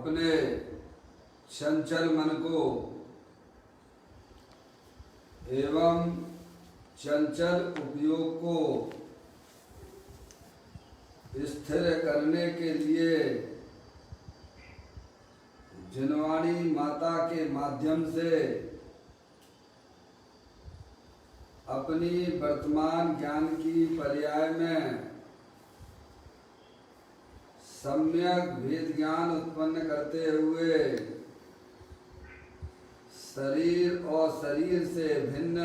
अपने चंचल मन को एवं चंचल उपयोग को स्थिर करने के लिए जिनवाणी माता के माध्यम से अपनी वर्तमान ज्ञान की पर्याय में सम्यक भेद ज्ञान उत्पन्न करते हुए शरीर और शरीर से भिन्न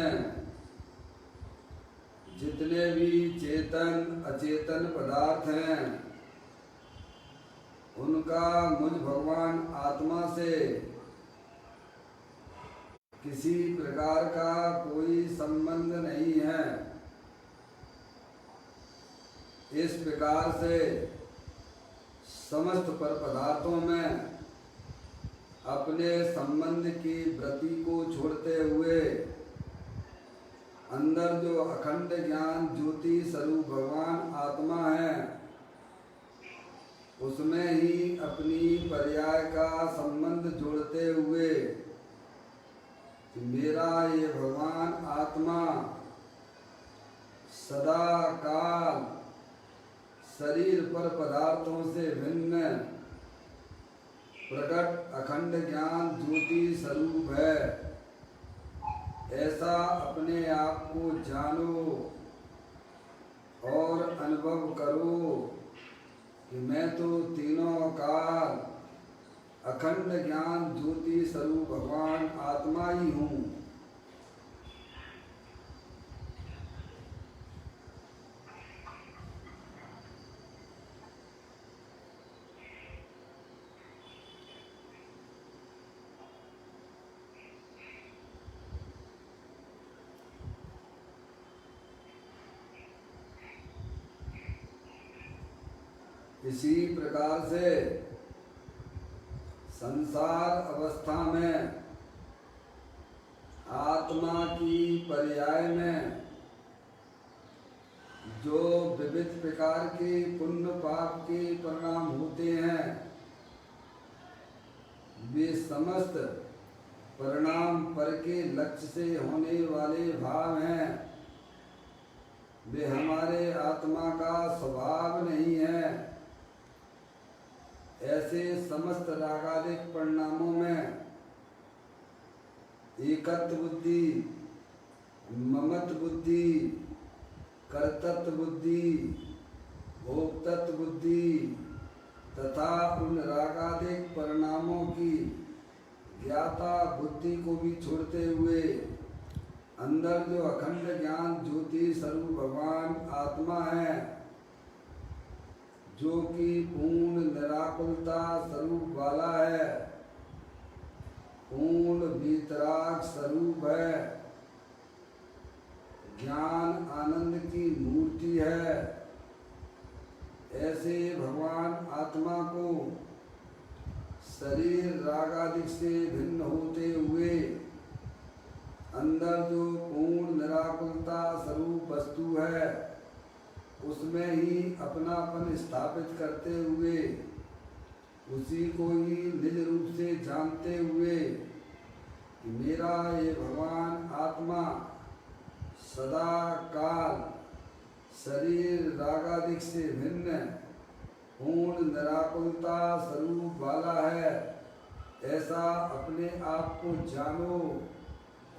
जितने भी चेतन अचेतन पदार्थ हैं उनका मुझ भगवान आत्मा से किसी प्रकार का कोई संबंध नहीं है। इस प्रकार से समस्त पर पदार्थों में अपने संबंध की वृत्ति को छोड़ते हुए अंदर जो अखंड ज्ञान ज्योति स्वरूप भगवान आत्मा है उसमें ही अपनी पर्याय का संबंध जोड़ते हुए मेरा ये भगवान आत्मा सदा काल शरीर पर पदार्थों से भिन्न प्रकट अखंड ज्ञान ज्योति स्वरूप है, ऐसा अपने आप को जानो और अनुभव करो कि मैं तो तीनों काल अखंड ज्ञान ज्योति स्वरूप भगवान आत्मा ही हूँ। इसी प्रकार से संसार अवस्था में आत्मा की पर्याय में जो विविध प्रकार के पुण्य पाप के परिणाम होते हैं वे समस्त परिणाम पर के लक्ष्य से होने वाले भाव हैं। वे हमारे आत्मा का स्वभाव नहीं है। ऐसे समस्त रागादिक परिणामों में एकत्व बुद्धि, ममत्व बुद्धि, कर्तृत्व बुद्धि, भोक्तृत्व बुद्धि तथा उन रागादिक परिणामों की ज्ञाता बुद्धि को भी छोड़ते हुए अंदर जो अखंड ज्ञान ज्योति स्वरूप भगवान आत्मा है जो कि पूर्ण निराकुलता स्वरूप वाला है, पूर्ण वीतराग स्वरूप है, ज्ञान आनंद की मूर्ति है, ऐसे भगवान आत्मा को शरीर रागादिक से भिन्न होते हुए अंदर जो पूर्ण निराकुलता स्वरूप वस्तु है उसमें ही अपनापन स्थापित करते हुए उसी को ही निज रूप से जानते हुए कि मेरा ये भगवान आत्मा सदा काल शरीर रागादिक से भिन्न पूर्ण निराकुलता स्वरूप वाला है, ऐसा अपने आप को जानो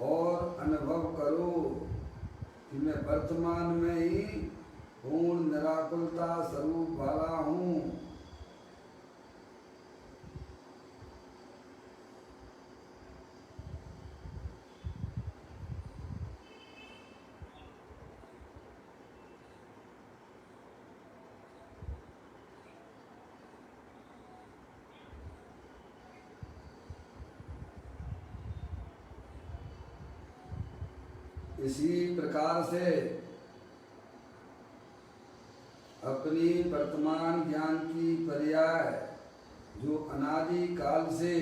और अनुभव करो कि मैं वर्तमान में ही पूर्ण निराकुलता स्वरूप वाला हूँ। इसी प्रकार से अपनी वर्तमान ज्ञान की पर्याय जो अनादि काल से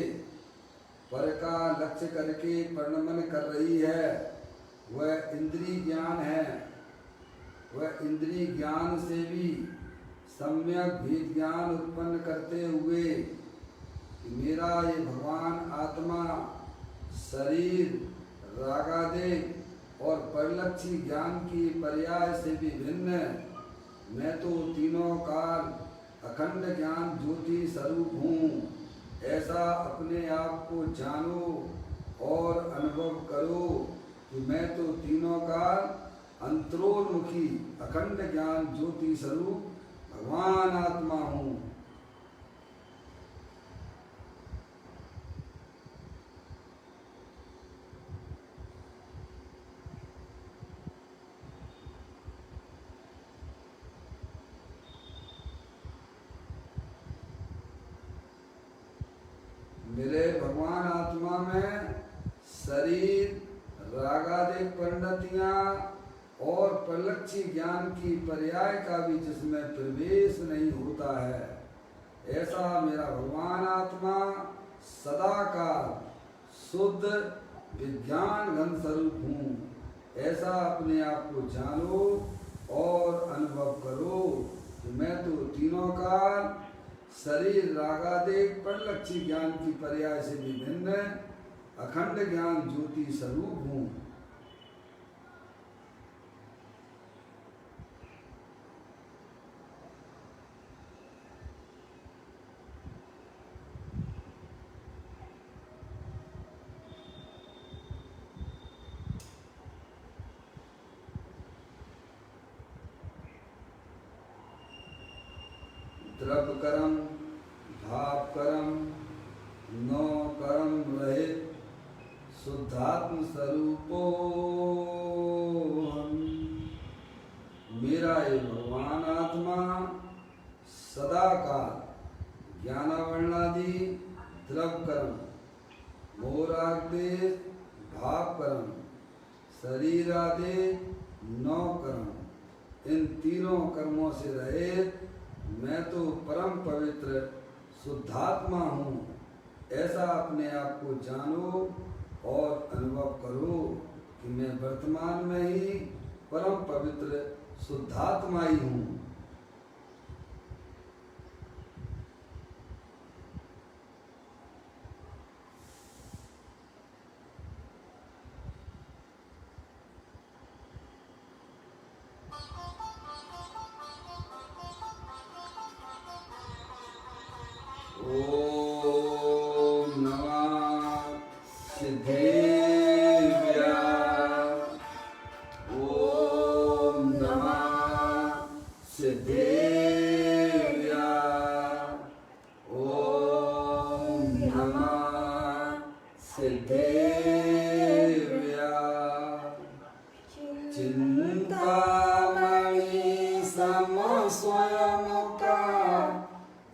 पर का लक्ष्य करके परिणमन कर रही है वह इंद्रिय ज्ञान है। वह इंद्रिय ज्ञान से भी सम्यक भेद ज्ञान उत्पन्न करते हुए कि मेरा ये भगवान आत्मा शरीर रागादेश और परिलक्षी ज्ञान की पर्याय से भी भिन्न, मैं तो तीनों काल अखंड ज्ञान ज्योति स्वरूप हूँ, ऐसा अपने आप को जानो और अनुभव करो कि मैं तो तीनों काल अंतरोन्मुखी अखंड ज्ञान ज्योति स्वरूप भगवान आत्मा हूँ। मेरे भगवान आत्मा में शरीर रागादिक परिणतियां और परिलक्षी ज्ञान की पर्याय का भी जिसमें प्रवेश नहीं होता है, ऐसा मेरा भगवान आत्मा सदा का शुद्ध विज्ञान घन स्वरूप हूँ। ऐसा अपने आप को जानो और अनुभव करो कि मैं तो तीनों काल शरीर रागादेश परिलक्षी ज्ञान की पर्याय से भी भिन्न अखंड ज्ञान ज्योति स्वरूप हूँ। द्रव कर्म भाव कर्म नौ कर्म रहित शुद्धात्म स्वरूपो मेरा ये भगवान आत्मा सदा काल ज्ञानावर्णादि द्रव कर्म मोरादेश भाव कर्म शरीरादेश नौ कर्म, इन तीनों कर्मों से रहित मैं तो परम पवित्र शुद्धात्मा हूँ। ऐसा अपने आप को जानो और अनुभव करो कि मैं वर्तमान में ही परम पवित्र शुद्धात्मा ही हूँ। ओम नमः सिद्धेभ्य ओम नमः सिद्धेभ्य ओम नमः सिद्धेभ्य चिंतामणि सम स्वयं का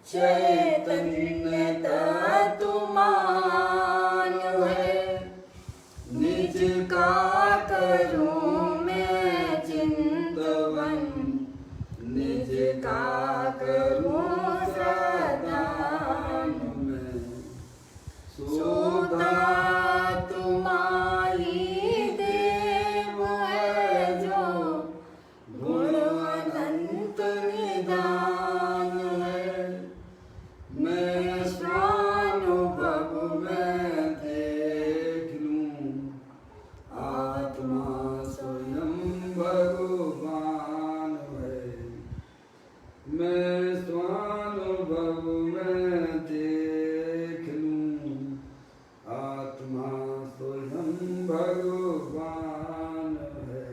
चैतन्य तत्मान है, निज का करूं मैं चिंतवन, निज का करूं सदान में, सुधा तुम्हारी देव है जो गुण अनंत निदान है। मैं स्वानुभव में देख लूं आत्मा स्वयं भगवान है। मैं स्वानुभव में देख लूं आत्मा स्वयं भगवान है।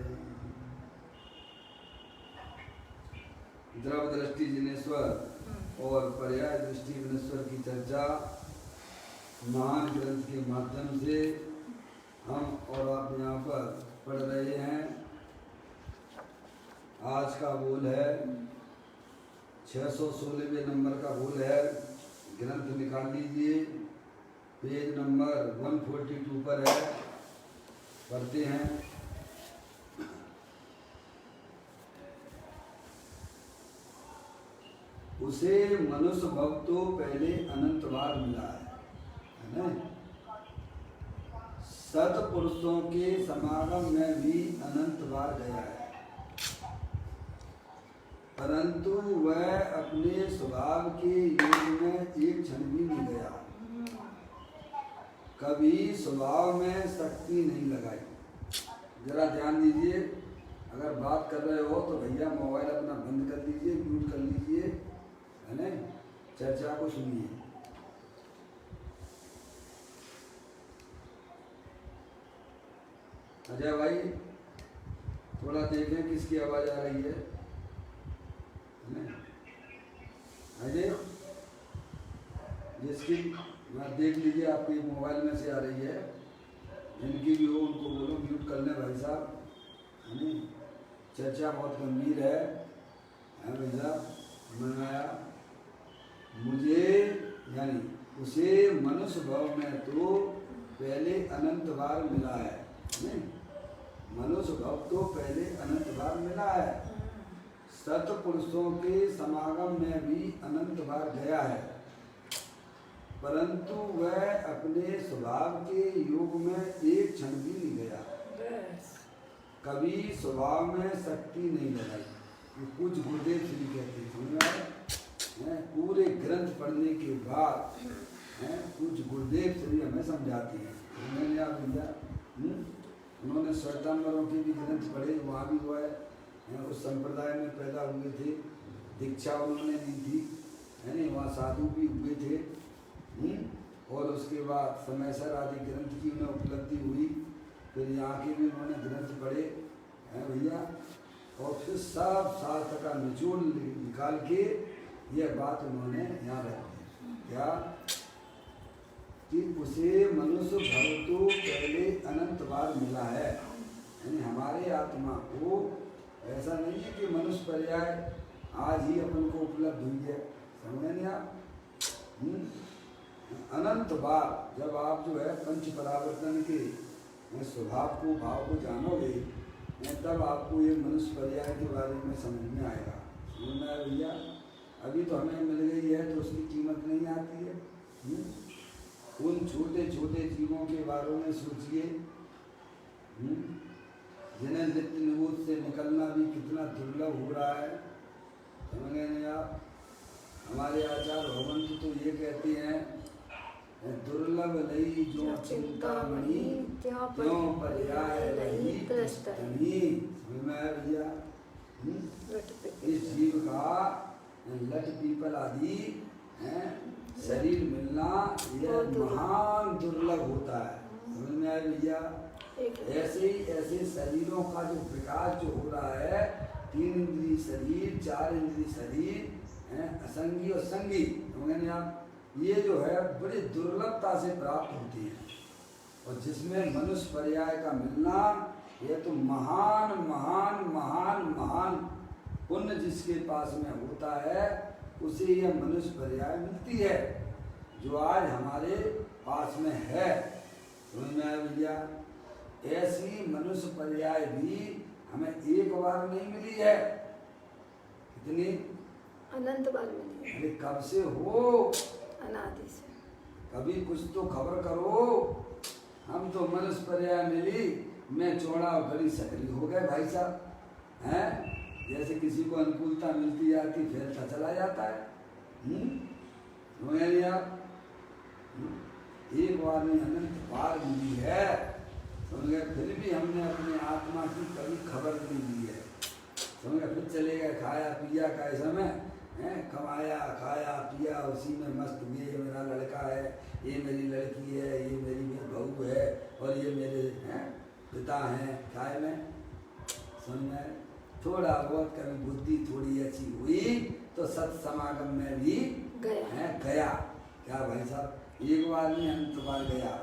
द्रव दृष्टि जिनेश्वर और पर्याय दृष्टि विनेश्वर की चर्चा महान ग्रंथ के माध्यम से हम और आप यहाँ पर पढ़ रहे हैं। आज का बोल है 616वें नंबर का बोल है। ग्रंथ निकाल लीजिए, पेज नंबर 142 पर है। पढ़ते हैं। उसे मनुष्य भव तो पहले अनंत बार मिला है ना। सतपुरुषों के समागम में भी अनंत बार गया है, परंतु वह अपने स्वभाव के योग में एक क्षण भी नहीं गया। कभी स्वभाव में शक्ति नहीं लगाई। जरा ध्यान दीजिए, अगर बात कर रहे हो तो भैया मोबाइल अपना बंद कर लीजिए, म्यूट कर लीजिए, है ना, चर्चा को सुनिए। अजय भाई थोड़ा देखें किसकी आवाज आ रही है ना? अजय जिसकी देख लीजिए, आपकी मोबाइल में से आ रही है, जिनकी भी हो उनको बोलो म्यूट कर लें भाई साहब, है नी? चर्चा बहुत गंभीर है भाई साहब। मनाया मुझे यानी उसे मनुष्य भाव में तो पहले अनंत बार मिला है, नहीं? मनुष्य भाव तो पहले अनंत बार मिला है, सत्पुरुषों के समागम में भी अनंत बार गया है, परंतु वह अपने स्वभाव के योग में एक क्षण भी नहीं गया। कभी स्वभाव में शक्ति नहीं लगाई। कुछ गुरुदेव श्री कहते हैं, पूरे ग्रंथ पढ़ने के बाद कुछ गुरुदेव श्री हमें समझाते हैं। मैंने आप भैया उन्होंने श्वेतांबरों के भी ग्रंथ पढ़े, वहाँ भी हुआ है, उस संप्रदाय में पैदा हुए थे, दीक्षा उन्होंने दी थी, है नहीं? वहाँ साधु भी हुए थे, और उसके बाद समयसर आदि ग्रंथ की उन्हें उपलब्धि हुई। फिर यहाँ के भी उन्होंने ग्रंथ पढ़े हैं भैया, और फिर सब शास्त्र का निचोड़ निकाल के यह बात उन्होंने यहाँ रखी, क्या कि उसे मनुष्य भव तो पहले अनंत बार मिला है। यानी हमारे आत्मा को ऐसा नहीं है कि मनुष्य पर्याय आज ही अपन को उपलब्ध हुई है, समझे नहीं आप? अनंत बार जब आप जो है पंच परावर्तन के स्वभाव को, भाव को जानोगे, तब आपको ये मनुष्य पर्याय के बारे में समझ में आएगा। समझ में आया भैया? अभी तो हमें मिल गई है तो उसकी कीमत नहीं आती है। उन छोटे छोटे जीवों के बारे में सोचिए, जिन्हें नित्य निबोध से निकलना भी कितना दुर्लभ हो रहा है, समझे नहीं आप? हमारे आचार्य भगवंत तो ये कहते हैं, दुर्लभ लई जो चिंतामणि क्यों पर्याय रही तृष्टनी। समझ में आया भैया? इस जीव का लट पीपल आदि शरीर मिलना यह महान दुर्लभ होता है। समझ में आया भैया? ऐसे ही ऐसे शरीरों का जो विकास जो हो रहा है, 3 इंद्रिय शरीर, 4 इंद्रिय शरीर, असंगी और संगी, समझे आप? ये जो है बड़ी दुर्लभता से प्राप्त होती है, और जिसमें मनुष्य पर्याय का मिलना यह तो महान महान महान महान पुण्य जिसके पास में होता है, उसे यह मनुष्य पर्याय मिलती है, जो आज हमारे पास में है। समझ में आया भैया? ऐसी मनुष्य पर्याय भी हमें एक बार नहीं मिली है, कितनी? अनंत बार मिली। अरे कब से हो? अनादि से। कभी कुछ तो खबर करो। हम तो मनुष्य पर्याय मिली, मैं चौड़ा और बड़ी सकरी हो गए भाई साहब, हैं? जैसे किसी को अनुकूलता मिलती जाती फैलता चला जाता है। नहीं आप? एक बार नहीं अनंत बार मिली है, समझ गए? फिर भी हमने अपने आत्मा की कभी खबर नहीं ली है, समझ गए? फिर चले गए, खाया पिया का ऐसा में कमाया खाया पिया, उसी में मस्त, ये मेरा लड़का है, ये मेरी लड़की है, ये मेरी बहू है, और ये मेरे पिता हैं, काय में समझ में? थोड़ा बहुत कभी बुद्धि थोड़ी अच्छी हुई तो सत समागम में भी गया। क्या भाई साहब? एक बार नहीं अनंत बार गया,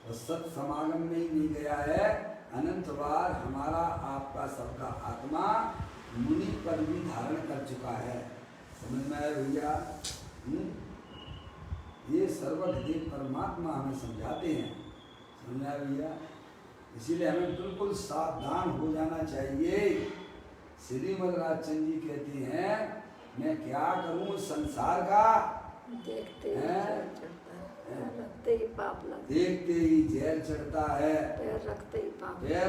और सत समागम में ही नहीं गया है, अनंत बार हमारा आपका सबका आत्मा मुनि पद भी धारण कर चुका है। समझ में आया भैया? ये सर्वदेव परमात्मा हमें समझाते हैं। समझ में आया भैया? इसीलिए हमें बिल्कुल सावधान हो जाना चाहिए। श्रीमद् राजचंद जी कहते हैं, मैं क्या करूं संसार का, देखते ही पाप लगता है, देखते ही जहर चढ़ता है, पैर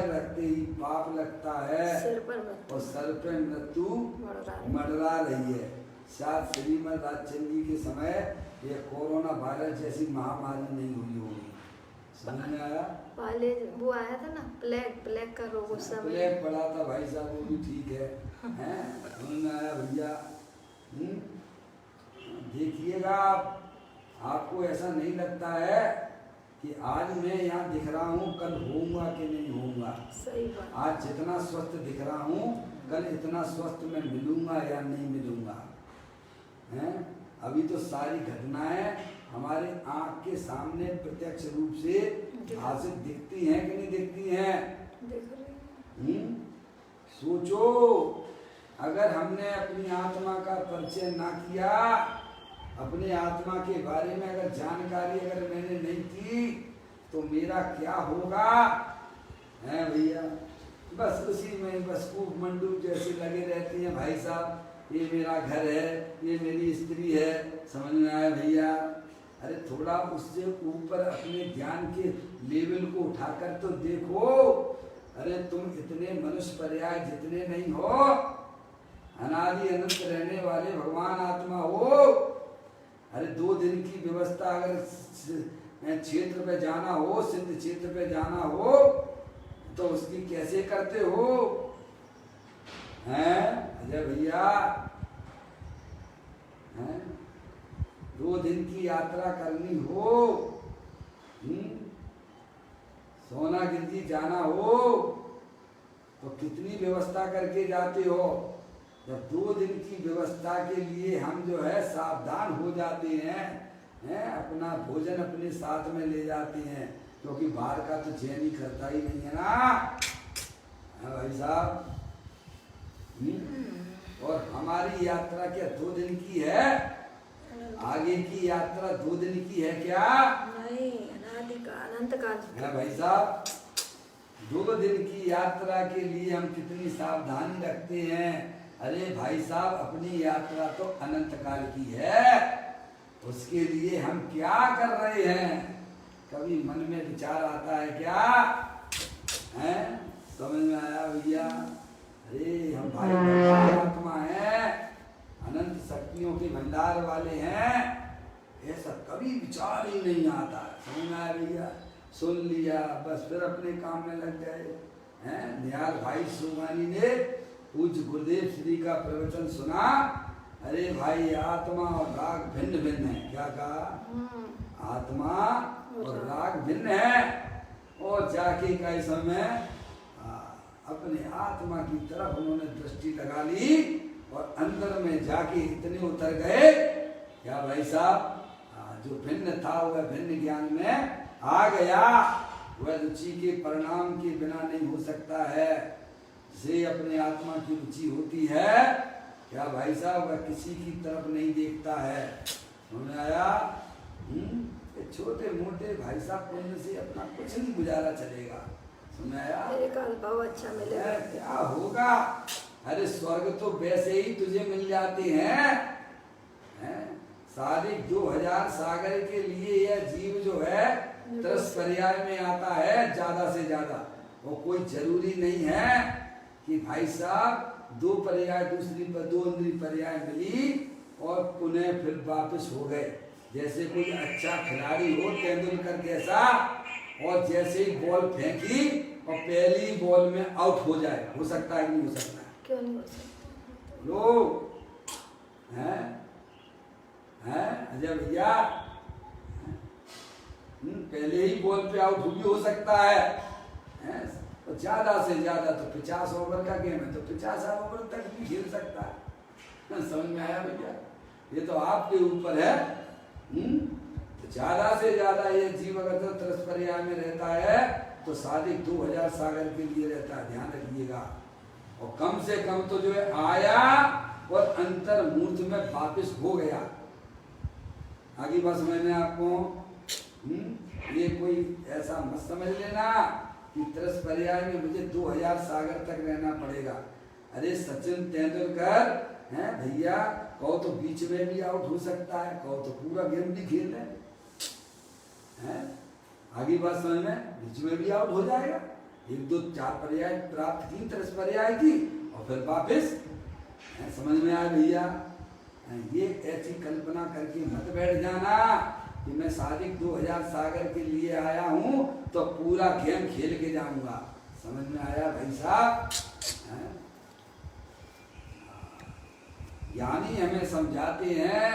रखते ही पाप लगता है, और सर पर मृत्यु मंडरा रही है। शायद श्रीमद् राजचंद जी के समय ये कोरोना वायरस जैसी महामारी नहीं हुई होगी। समझ में आया? पहले वो आया था ना प्लेग का रोग उस समय। प्लेग पड़ा था भाई साहब, वो भी ठीक है। हैं समझ में आया भैया? देखिएगा, आपको ऐसा नहीं लगता है कि आज मैं यहाँ दिख रहा हूँ, कल होऊंगा कि नहीं होऊंगा? सही बात। आज जितना स्वस्थ दिख रहा हूँ, कल इतना स्वस्थ मैं मिलूंगा या नहीं मिलूंगा? हैं? अभी तो सारी घटनाएं हमारे आंख के सामने प्रत्यक्ष रूप से हासिल दिखती हैं कि नहीं दिखती हैं? देख रहे हैं। सोचो, अगर हमने अपनी आत्मा का परिचय ना किया, अपने आत्मा के बारे में अगर जानकारी अगर मैंने नहीं की, तो मेरा क्या होगा? है भैया, बस उसी में बस कूप मंडूक जैसे लगे रहती हैं भाई साहब। ये मेरा घर है, ये मेरी स्त्री है। समझ में आया भैया? अरे थोड़ा उससे ऊपर अपने ज्ञान के लेवल को उठाकर तो देखो। अरे तुम इतने मनुष्य पर्याय जितने नहीं हो, अनादि अनंत रहने वाले भगवान आत्मा हो। अरे 2 दिन की व्यवस्था अगर क्षेत्र पे जाना हो, सिद्ध क्षेत्र पे जाना हो, तो उसकी कैसे करते हो? हैं अजय भैया? हैं 2 दिन की यात्रा करनी हो, सोनागिरी जाना हो, तो कितनी व्यवस्था करके जाते हो? जब 2 दिन की व्यवस्था के लिए हम जो है सावधान हो जाते हैं, अपना भोजन अपने साथ में ले जाते हैं, क्योंकि बाहर का तो चैन ही करता ही नहीं है ना भाई साहब। और हमारी यात्रा क्या 2 दिन की है? आगे की यात्रा 2 दिन की है क्या? नहीं, अनादि का अनंत काल है भाई साहब। 2 दिन की यात्रा के लिए हम कितनी सावधानी रखते हैं। अरे भाई साहब, अपनी यात्रा तो अनंत काल की है, उसके लिए हम क्या कर रहे हैं? कभी मन में विचार आता है क्या? हैं समझ में आया भैया? अरे हम भाई आत्मा हैं, अनंत शक्तियों के भंडार वाले हैं, ऐसा कभी विचार ही नहीं आता। समझ में आया भैया? सुन लिया बस, फिर अपने काम में लग गए हैं। निहाल भाई सोमानी ने पूज्य गुरुदेव श्री का प्रवचन सुना। अरे भाई, आत्मा और राग भिन्न भिन्न है। क्या कहा? आत्मा और राग भिन्न है। और जाके कई समय अपने आत्मा की तरफ उन्होंने दृष्टि लगा ली और अंदर में जाके इतने उतर गए, क्या भाई साहब, जो भिन्न था वह भिन्न ज्ञान में आ गया। वह रुचि के परिणाम के बिना नहीं हो सकता है। से अपने आत्मा की रुचि होती है, क्या भाई साहब, वह किसी की तरफ नहीं देखता है। समझ आया? छोटे मोटे भाई साहब पुण्य से अपना कुछ नहीं गुजारा चलेगा। समझ आया? एक अनुभव अच्छा मिलेगा। क्या होगा? अरे स्वर्ग तो वैसे ही तुझे मिल जाते हैं। सारे 2000 सागर के लिए यह जीव जो है 10 पर्याय में आता है ज्यादा से ज्यादा। वो कोई जरूरी नहीं है कि भाई साहब 2 पर्याय दूसरी पर 2 इंद्री पर्याय मिली और पुनः फिर वापस हो गए। जैसे कोई अच्छा खिलाड़ी हो तेंदुलकर जैसा, और जैसे ही बॉल फेंकी और पहली बॉल में आउट हो जाए। हो सकता है कि नहीं हो सकता? क्यों नहीं हो सकता? लोग हैं अजय भैया, पहले ही बॉल पे आउट भी हो सकता है। तो ज्यादा से ज्यादा तो 50 ओवर का गेम है, तो 50 ओवर तक भी खेल सकता है। समझ में आया भैया? ये तो आपके ऊपर है। तो ज्यादा से ज्यादा ये जीव अगर तो 30 पर्याय में रहता है तो साधिक 2000 सागर के लिए रहता है। ध्यान रखिएगा। और कम से कम तो जो है आया और अंतर मूर्त में वापस हो गया। आगे बात समझ में आपको? ये कोई ऐसा मत समझ लेना कि 30 पर्याय में मुझे 2000 सागर तक रहना पड़ेगा। अरे सचिन तेंदुलकर हैं भैया, कहो तो बीच में भी आउट हो सकता है, कहो तो पूरा गेम भी खेल है। आगे बात समझ में? बीच में भी आउट हो जाएगा। 1 2 4 पर्याय प्राप्त की, 30 पर्याय की, और फिर वापस। समझ में आया भैया? ये ऐसी कल्पना करके मत बैठ जाना कि मैं सादिक 2000 सागर के लिए आया हूँ तो पूरा गेम खेल के जाऊंगा। समझ में आया भाई साहब? यानी हमें समझाते हैं,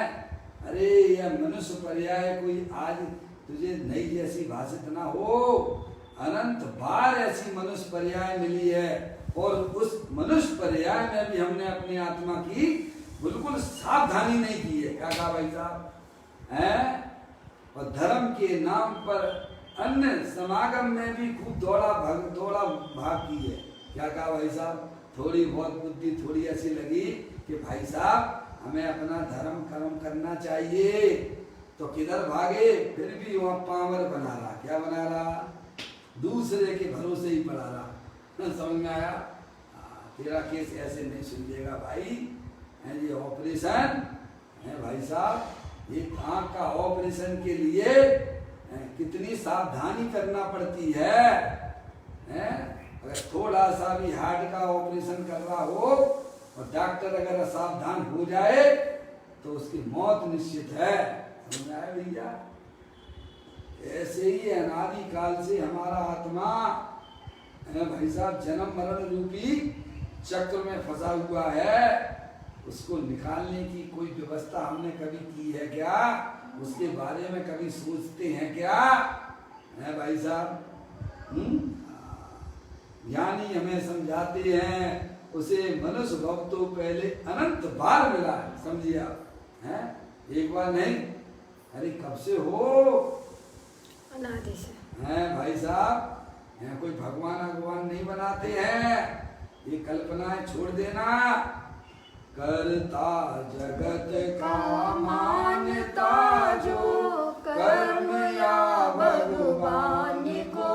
अरे यह मनुष्य पर्याय कोई आज तुझे नई जैसी भाषित ना हो, अनंत बार ऐसी मनुष्य पर्याय मिली है और उस मनुष्य पर्याय में भी हमने अपनी आत्मा की बिल्कुल सावधानी नहीं की है। क्या कहा भाई साहब? हैं? और धर्म के नाम पर अन्य समागम में भी खूब दौड़ा भाग की है। क्या कहा भाई साहब? थोड़ी बहुत बुद्धि थोड़ी ऐसी लगी कि भाई साहब हमें अपना धर्म कर्म करना चाहिए, तो किधर भागे? फिर भी वह पावर बना रहा। क्या बना रहा? दूसरे के भरोसे ही पड़ा रहा। समझ में आया? तेरा केस ऐसे नहीं सुनिएगा भाई। ये ऑपरेशन है भाई साहब, ये आंख का ऑपरेशन के लिए कितनी सावधानी करना पड़ती है। अगर थोड़ा सा भी हार्ट का ऑपरेशन कर रहा हो और डॉक्टर अगर असावधान हो जाए तो उसकी मौत निश्चित है। समझ में आया भैया? ऐसे ही अनादि काल से हमारा आत्मा भाई साहब जन्म मरण रूपी चक्र में फंसा हुआ है। उसको निकालने की कोई व्यवस्था हमने कभी की है क्या? उसके बारे में कभी सोचते हैं क्या? है भाई साहब? यानी हमें समझाते हैं उसे मनुष्य भव तो पहले अनंत बार मिला है। समझिए आप? हैं? एक बार नहीं, अरे कब से हो? अनादि से। हैं भाई साहब? कोई भगवान नहीं बनाते हैं। ये कल्पनाएं छोड़ देना। करता जगत का मानता जो कर्म या भगवान को,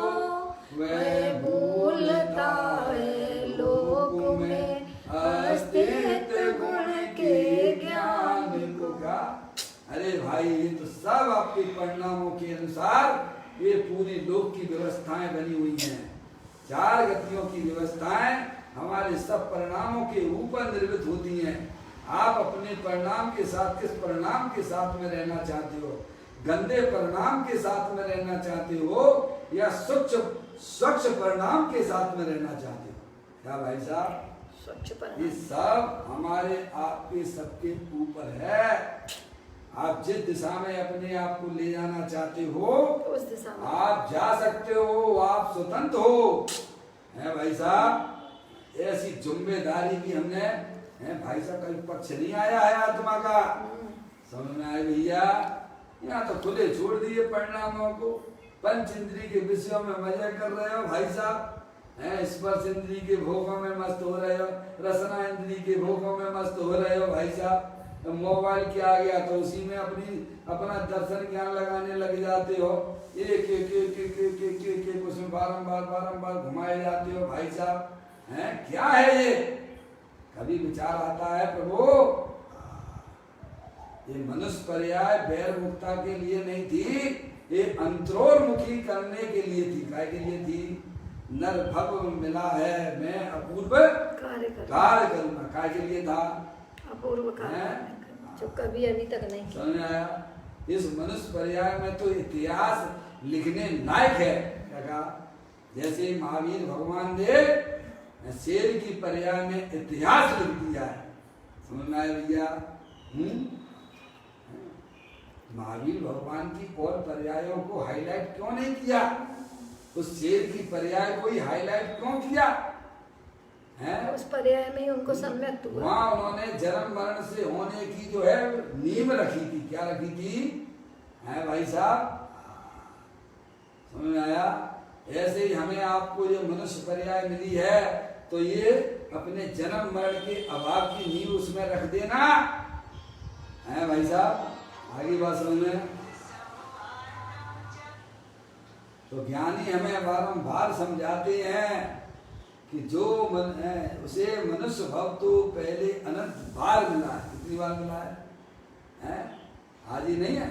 वह भूलता है लोक में अस्तित्व गुण के ज्ञान को। क्या? अरे भाई ये तो सब आपके परिणामों के अनुसार ये पूरी लोक की व्यवस्थाएं बनी हुई हैं। 4 गतियों की व्यवस्थाएं हमारे सब परिणामों के ऊपर निर्मित होती हैं। आप अपने परिणाम के साथ किस परिणाम के साथ में रहना चाहते हो? गंदे परिणाम के साथ में रहना चाहते हो या स्वच्छ परिणाम के साथ में रहना चाहते हो? क्या भाई साहब? स्वच्छ परिणाम। ये सब हमारे आपके सबके ऊपर है। आप जिस दिशा में अपने आप को ले जाना चाहते हो उस दिशा में आप जा सकते हो। आप स्वतंत्र हो। है भाई साहब? ऐसी जिम्मेदारी की हमने भाई साहब कभी पक्ष नहीं आया है आत्मा का। समझ में आए भैया? यहाँ तो खुले छोड़ दिए परिणामों को। पंच इंद्री के विषयों में मजा कर रहे हो भाई साहब। स्पर्श इंद्री के भोगों में मस्त हो रहे हो, रसना इंद्री के भोगों में मस्त हो रहे हो भाई साहब। तो मोबाइल क्या आ गया तो उसी में अपना दर्शन ज्ञान लगाने लग जाते हो। एक उसमें बारंबार घुमाए जाते हो भाई साहब। क्या है ये? कभी विचार आता है प्रभु ये मनुष्य पर्याय बैर मुक्ता के लिए नहीं थी, ये अंतरोन्मुखी करने के लिए थी। काय के लिए थी? नर भव मिला है मैं अपूर्व कार्य करूंगा। काय के लिए था? अपूर्व कार्य जो कभी अभी तक नहीं। समझ आया? इस मनुष्य पर्याय में तो इतिहास लिखने लायक है। क्या कहा? जैसे महावीर भगवान ने शेर की पर्याय में इतिहास लिख दिया है। समझ में आया भैया? महावीर भगवान की और पर्यायों को हाईलाइट क्यों नहीं किया? उस शेर की पर्याय को ही हाईलाइट क्यों किया? उस पर्याय में ही उनको सम्यक हुआ। वहाँ उन्होंने जन्म मरण से होने की जो है नींव रखी थी। क्या रखी थी? है भाई साहब? समझ में आया? ऐसे ही हमें आपको ये मनुष्य पर्याय मिली है तो ये अपने जन्म मरण के अभाव की नींव उसमें रख देना है भाई साहब। आगे बात समझ में? तो ज्ञानी हमें बारंबार समझाते हैं कि जो मन है उसे मनुष्य भव तो पहले अनंत बार मिला है। कितनी बार मिला है? आज ही नहीं है।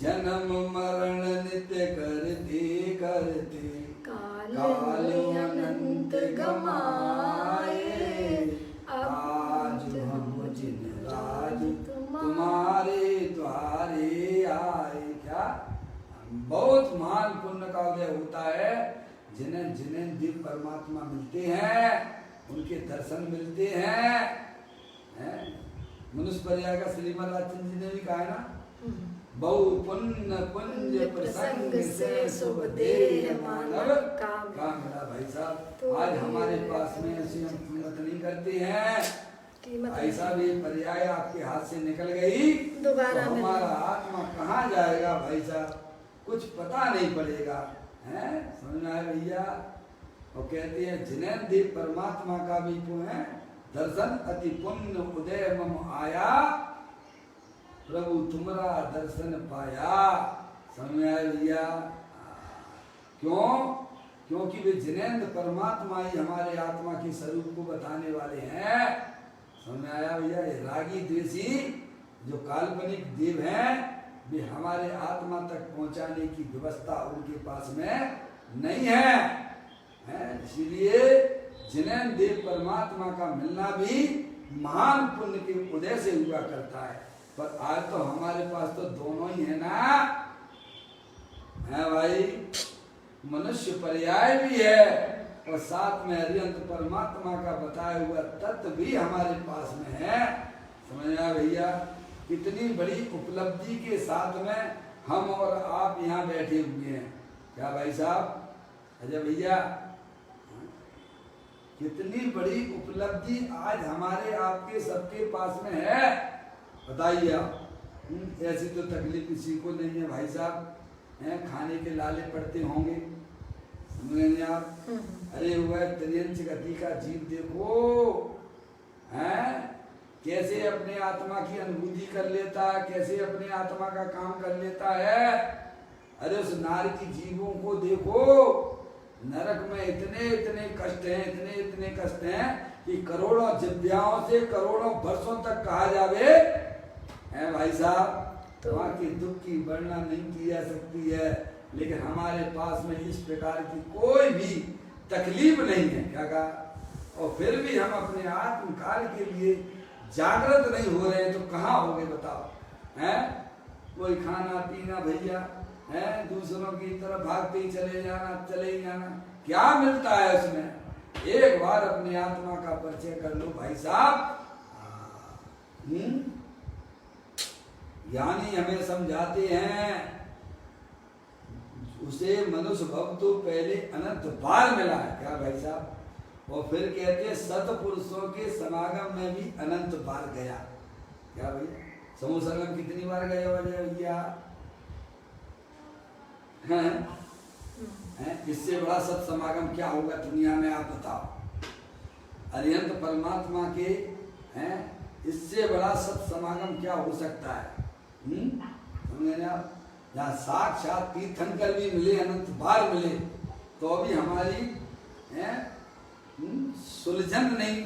जन्म मरण नित्य करते करते काल अनंत गमाए, आज हम जिन राज महान पुण्य का उदय होता है जिन्हें जिन्हें दिव्य परमात्मा मिलते हैं, उनके दर्शन मिलते हैं, मनुष्य पर्याय का श्रीमद राजचंद्र जी ने भी कहा है ना, बहु पुण्य पुंज प्रसंग से शुभ देह मानव का मिला। भाई साहब आज हमारे पास में ऐसी हम कीमत नहीं करते हैं, ऐसा भी पर्याय आपके हाथ से निकल गई दोबारा तो हमारा आत्मा कहाँ जाएगा भाई साहब, कुछ पता नहीं पड़ेगा, हैं? समझ में आया भैया? और कहते हैं जिन्हें देव परमात्मा का भी पुण्य दर्शन अति पुण्य उदय मम आया, प्रभु तुम्हारा दर्शन पाया। समझ में आया भैया? क्यों? क्योंकि वे जिनेंद्र परमात्मा ही हमारे आत्मा के स्वरूप को बताने वाले हैं। समझ में आया भैया? ये रागी द्वेषी जो काल्पनिक देव हैं, वे हमारे आत्मा तक पहुंचाने की व्यवस्था उनके पास में नहीं है, इसीलिए जिनेंद्र देव परमात्मा का मिलना भी महान पुण्य के उदय से हुआ करता है। पर आज तो हमारे पास तो दोनों ही है ना, है भाई? मनुष्य पर्याय भी है और साथ में हरियंत्र परमात्मा का बताया हुआ तत्व भी हमारे पास में है। समझ में आया भैया? कितनी बड़ी उपलब्धि के साथ में हम और आप यहाँ बैठे हुए हैं, क्या भाई साहब? अजय भैया, कितनी बड़ी उपलब्धि आज हमारे आपके सबके पास में है, बताइए आप। ऐसी तो तकलीफ किसी को नहीं है भाई साहब, खाने के लाले पड़ते होंगे, समझेंगे आप? अरे वह त्रियंच गति का जीव देखो, हैं? कैसे अपने आत्मा की अनुभूति कर लेता है, कैसे अपने आत्मा का काम कर लेता है। अरे उस नार की जीवों को देखो, नरक में इतने इतने कष्ट हैं, इतने इतने कष्ट हैं कि करोड़ों जिव्याओं से करोड़ों वर्षों तक कहा जावे, है भाई साहब? तो वहाँ की दुख की वर्णना नहीं की जा सकती है, लेकिन हमारे पास में इस प्रकार की कोई भी तकलीफ नहीं है, क्या कहा? और फिर भी हम अपने आत्मकाल के लिए जागृत नहीं हो रहे, तो कहाँ होंगे बताओ? हैं? कोई खाना पीना भैया, हैं? दूसरों की तरफ भागते ही चले जाना, क्या मिलता है उसमें? एक बार अपनी आत्मा का परिचय कर लो भाई साहब। ज्ञानी हमें समझाते हैं, उसे मनुष्य भव तो पहले अनंत बार मिला है, क्या भाई साहब? और फिर कहते हैं सतपुरुषों के समागम में भी अनंत बार गया, क्या भैया? समूह संगम कितनी बार गए हो भैया? इससे बड़ा सत समागम क्या होगा दुनिया में, आप बताओ? अरिहंत परमात्मा के हैं, इससे बड़ा सत समागम क्या हो सकता है? समझे ना? जहाँ साक्षात तीर्थंकर भी मिले, अनंत बार मिले, तो भी हमारी सुलझन नहीं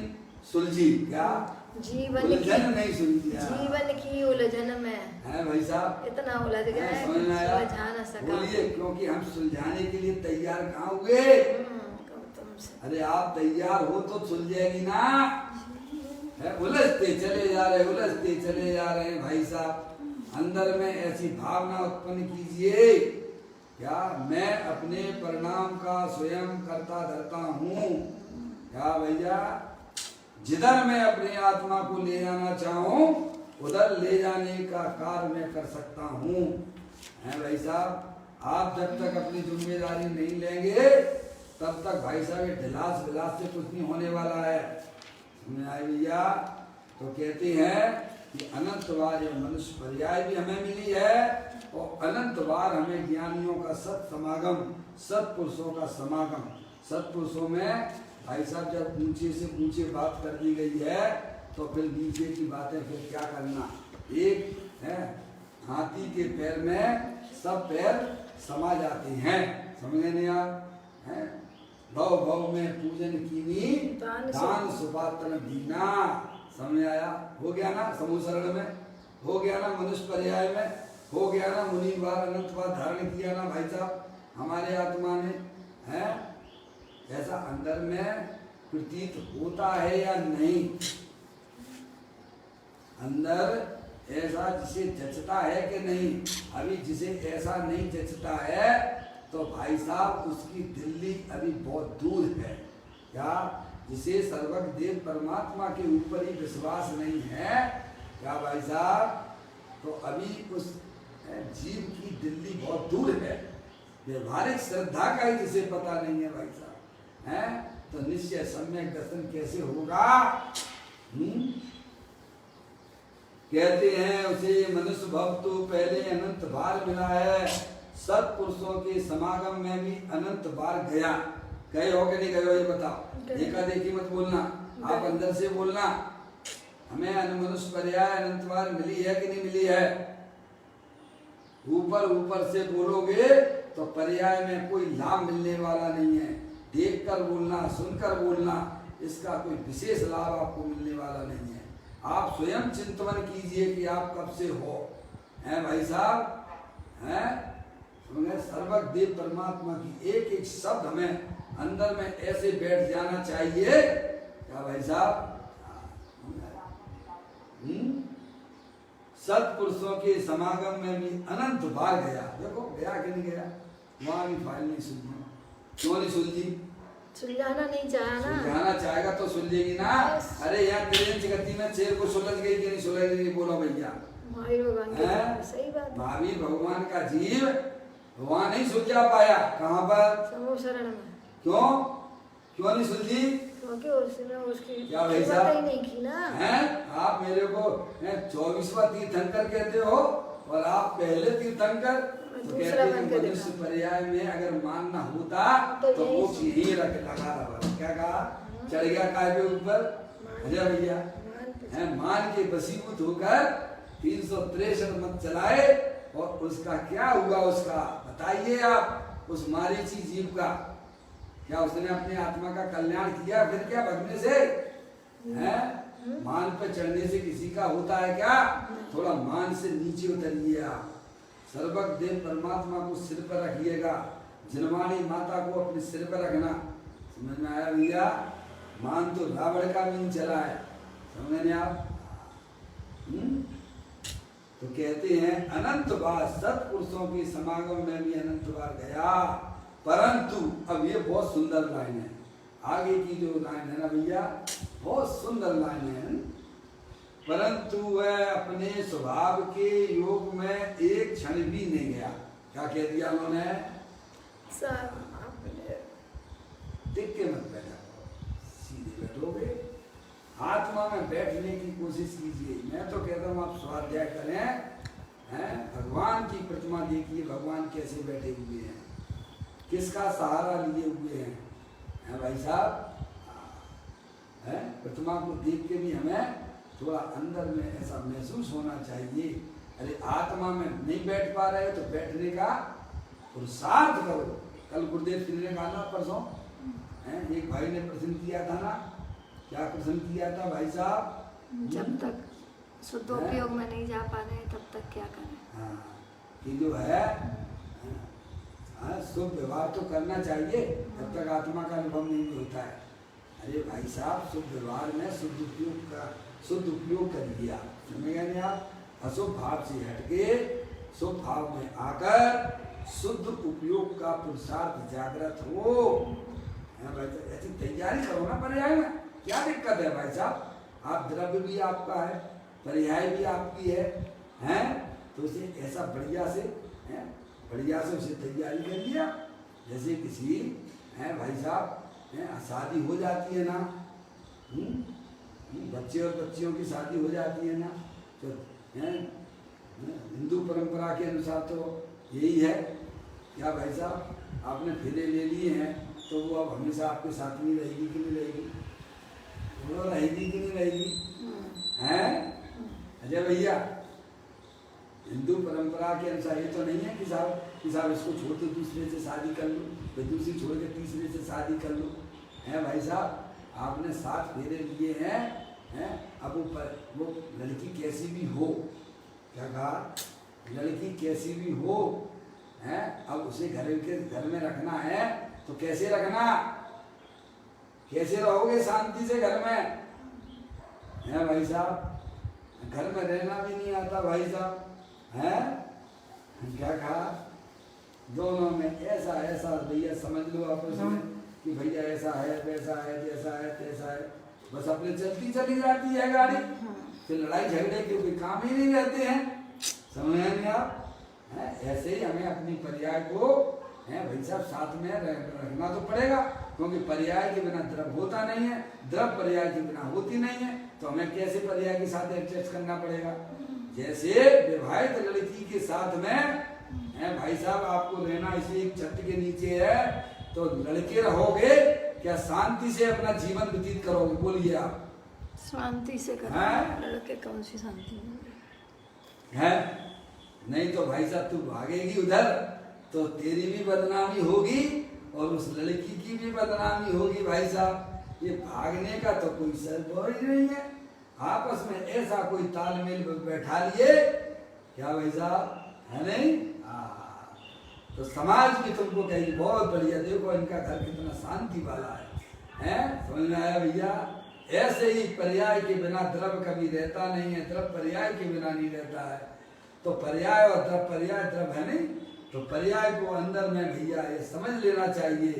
सुलझी, क्या? जीवन नहीं सुलझी, जीवन की उलझन में है भाई साहब, इतना उलझ गए सुलझा न सका। बोलिए, क्योंकि हम सुलझाने के लिए तैयार कहाँ हुए? अरे आप तैयार हो तो सुलझेगी ना, उलझते चले जा रहे हैं भाई साहब। अंदर में ऐसी भावना उत्पन्न कीजिए, क्या मैं अपने परिणाम का स्वयं करता धरता हूँ, क्या भैया? जिधर मैं अपनी आत्मा को ले जाना चाहूँ उधर ले जाने का कार्य मैं कर सकता हूँ, है भाई साहब? आप जब तक अपनी जिम्मेदारी नहीं लेंगे तब तक भाई साहब ये ढिलास विलास से कुछ नहीं होने वाला है, समझ आए भैया? तो कहते हैं कि अनंत बार ये मनुष्य पर्याय भी हमें मिली है और अनंत बार हमें ज्ञानियों का सत समागम, सत्पुरुषों का समागम। सत्पुरुषों में भाई साहब जब ऊंचे से ऊंचे बात कर दी गई है तो फिर नीचे की बातें फिर क्या करना? एक है हाथी के पैर में सब पैर समा जाते हैं, समझे नहीं आप? हैं? भव भव में पूजन कीनी दान सुपात्र दीना, समझ आया? हो गया ना समूह शरण में, हो गया ना मनुष्य पर्याय में, हो गया ना मुनि बार अनंत बार धारण किया ना भाई साहब हमारे आत्मा ने, है? ऐसा अंदर में प्रतीत होता है या नहीं? अंदर ऐसा जिसे जचता है कि नहीं। अभी जिसे ऐसा नहीं जचता है तो भाई साहब उसकी दिल्ली अभी बहुत दूर है। क्या? जिसे सर्वज्ञ देव परमात्मा के ऊपर ही विश्वास नहीं है, क्या भाई साहब, तो अभी उस जीव की दिल्ली बहुत दूर है। व्यवहारिक श्रद्धा का ही जिसे पता नहीं है भाई साहब, हैं, तो निश्चय सम्यक दर्शन कैसे होगा? कहते हैं उसे मनुष्य भव तो पहले अनंत बार मिला है, सत्पुरुषों के समागम में भी अनंत बार गया। गए हो कि नहीं गए हो ये बताओ। देखा देखी मत बोलना, आप अंदर से बोलना। हमें अनुमनुष्य पर्याय अनंत बार मिली है कि नहीं मिली है? ऊपर ऊपर से बोलोगे तो पर्याय में कोई लाभ मिलने वाला नहीं है। देखकर बोलना, सुनकर बोलना, इसका कोई विशेष लाभ आपको मिलने वाला नहीं है। आप स्वयं चिंतन कीजिए कि आप कब से हो, हैं भाई साहब, हैं। सर्वज्ञ देव परमात्मा की एक एक शब्द हमें अंदर में ऐसे बैठ जाना चाहिए, क्या भाई साहब। सत्पुरुषों के समागम में भी अनंत बार गया। देखो गया कि नहीं गया? वहां भी फाइल नहीं सुलझी। क्यों नहीं सुलझी? सुलझाना नहीं चाहा ना। सुलझाना चाहेगा तो सुलझेगी ना। अरे यार ट्रेन गति में शेर को सुलझ गई कि नहीं सुलझ गई? बोलो भैया। महावीर भगवान की सही बात। महावीर भगवान का जीव वहां नहीं सुलझा पाया। कहाँ पर? समूह शरण में। क्यों? क्यों नहीं सुलझी? क्योंकि उसने उसकी क्या भाई साहब ही नहीं की ना। हैं? आप मेरे को 24वां तीर्थंकर कहते हो और आप पहले तीर्थंकर। तो कहते हैं मनुष्य पर्याय में अगर मानना होता तो मोक्ष यही लगा रहा। क्या कहा? चढ़ गया काय के ऊपर? अजय भैया है, मान के वशीभूत होकर 363 मत चलाए और उसका क्या हुआ? उसका बताइए आप। उस मारीची जीव का क्या उसने अपने आत्मा का कल्याण किया? फिर क्या भगने से है? मान पर चढ़ने से किसी का होता है क्या? थोड़ा मान से नीचे उतरिए आप। सर्वज्ञ देव परमात्मा को सिर पर रखिएगा। जिनवाणी माता को अपने सिर पर रखना। समझ में आया भैया? मान तो रावण का मीन चला है, समझ आप। तो कहते हैं अनंत बार सत्पुरुषों के समागम में भी अनंत बार गया, परंतु अब ये बहुत सुंदर लाइन है। आगे की जो लाइन है ना भैया, बहुत सुंदर लाइन है। परंतु वह अपने स्वभाव के योग में एक क्षण भी नहीं गया। क्या कह दिया उन्होंने? टिक के मत बैठा, सीधे बैठोगे। आत्मा में बैठने की कोशिश कीजिए। मैं तो कहता हूँ आप स्वाध्याय करें, हैं, भगवान की प्रतिमा देखिए, भगवान कैसे बैठे हुए हैं, किसका सहारा लिए हुए हैं, हैं भाई साहब। हैं, प्रतिमा को देख के भी हमें थोड़ा अंदर में ऐसा महसूस होना चाहिए। अरे आत्मा में नहीं बैठ पा रहे तो बैठने का पुरुषार्थ करो। कल गुरुदेव सिंह ने कहा ना परसों, एक भाई ने प्रश्न किया था ना, क्या प्रश्न किया था भाई साहब? जब तक शुद्धोपयोग में नहीं जा पा रहे तब तक क्या करें? हाँ, कि जो है शुभ व्यवहार तो करना चाहिए जब तक आत्मा का अनुभव नहीं होता है। अरे भाई साहब, शुभ व्यवहार में शुद्ध उपयोग कर दिया, समझेगा नहीं आप। अशुभ भाव से हटके शुभ भाव में आकर शुद्ध उपयोग का पुरुषार्थ जागृत हो। ऐसी तैयारी करो ना पर्याय में। क्या दिक्कत है भाई साहब? आप द्रव्य भी आपका है, पर्याय भी आपकी है, हैं? तो उसे ऐसा बढ़िया से उसे तैयारी कर लिया। जैसे किसी है भाई साहब शादी हो जाती है ना, बच्चे और बच्चियों की शादी हो जाती है ना, तो हिंदू परंपरा के अनुसार तो यही है। क्या भाई साहब, आपने फेरे ले लिए हैं तो वो अब हमेशा आपके साथ में रहेगी कि नहीं रहेगी? वो रहेगी कि नहीं रहेगी? हैं अजय भैया, हिंदू परंपरा के अनुसार ये तो नहीं है कि साहब इसको छोड़ के दूसरे से शादी कर लो, फिर दूसरी छोड़ के तीसरे से शादी कर लो। हैं भाई साहब, आपने 7 फेरे लिए हैं, अब वो लड़की कैसी भी हो, क्या कहा? लड़की कैसी भी हो, हैं, अब उसे घर में रखना है तो कैसे रखना? कैसे रहोगे शांति से घर में? हैं भाई साहब, घर में रहना भी नहीं आता भाई साहब, हैं? क्या कहा? दोनों में ऐसा ऐसा भैया समझ लो आपस में कि भैया ऐसा है वैसा है जैसा है तैसा है, बस अपने चलती चली जाती है गाड़ी, फिर लड़ाई झगड़े के कोई काम ही नहीं रहते हैं। समझ नहीं आप? ऐसे ही हमें अपनी पर्याय को है भाई साहब साथ में रखना तो पड़ेगा, क्योंकि पर्याय के बिना द्रव्य होता नहीं है, द्रव्य पर्याय के बिना होती नहीं है, तो हमें कैसे पर्याय के साथ एडजस्ट करना पड़ेगा। जैसे विवाहित लड़की के साथ में है भाई साहब आपको रहना इसी एक छत के नीचे है, तो लड़के रहोगे क्या शांति से अपना जीवन व्यतीत करोगे? बोलिए आप। शांति से करें, लड़के कौन सी शांति है? नहीं तो भाई साहब तू भागेगी उधर तो तेरी भी बदनामी होगी और उस लड़की की भी बदनामी होगी भाई साहब। ये भागने का तो कोई सर ही नहीं है, आपस में ऐसा कोई तालमेल बैठा लिए क्या भाई साहब, है नहीं? तो समाज भी तुमको कहेगी बहुत बढ़िया, देखो इनका घर कितना शांति वाला है? समझ में आया भैया? ऐसे ही पर्याय के बिना द्रव्य कभी रहता नहीं है, द्रव्य पर्याय के बिना नहीं रहता है। तो पर्याय और द्रव्य, पर्याय द्रव्य है नहीं, तो पर्याय को अंदर में भैया ये समझ लेना चाहिए